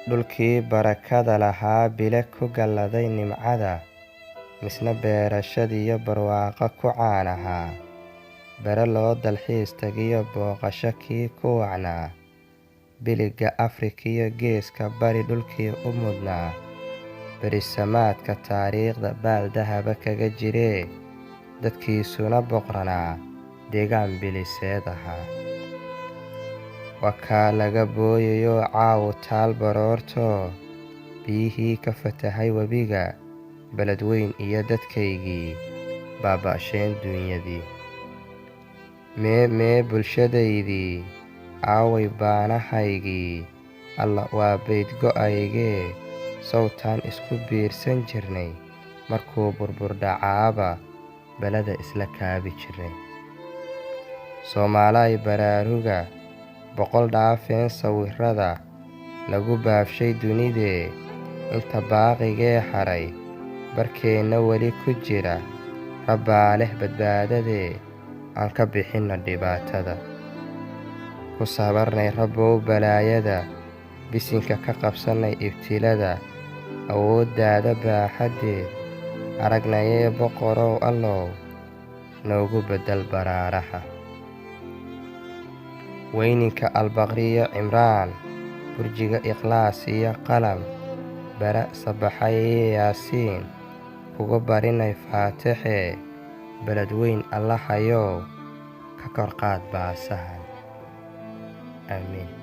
dhulkii barakada lahaa bile ku galladay nimcada, misna beerashadiiyo barwaaqo ku caan ahaa, bare loo dalxiis tagiyo booqasho kii ku wacnaa, biliga Afrikiyo geeska bari dhulkii u mudnaa, berisamaadka taariikhda baal dahaba kaga jiree, dadkiisuna boqranaa deegaan biliseed ahaa. Wakaa laga booyayo caawu taal baroortoo, biyihii ka fatahay webiga, beledweyn iyo dadkaygii baaba'sheen duunyadii. Mee bulshadaydii, aaway baanahaygii, alla waa bayd go'aygee, sawtaan isku biirsan jirnay, markuu burbur dhacaaba belada isla kaabi jirnay. Soomaalay baraaruga, boqol dhaafeen sawirrada lagu baabshay dunidee, inta baaqigee haray barkeenna weli ku jira, rabbaa leh badbaadadee, aan ka bixinno dhibaatada. Ku sabarnay rabbow balaayada, bisinka ka qabsannay ibtilada, awooddaada baaxaddeed aragnayee boqorow allow, noogu beddel baraaraha. Weyninka albaqriyo cimraan, burjiga ikhlaas iyo qalam, bara sabaxaye yaasiin, kugu barinay faatixee, beledweyn allahayow ka kor qaad baasahan. Aamiin.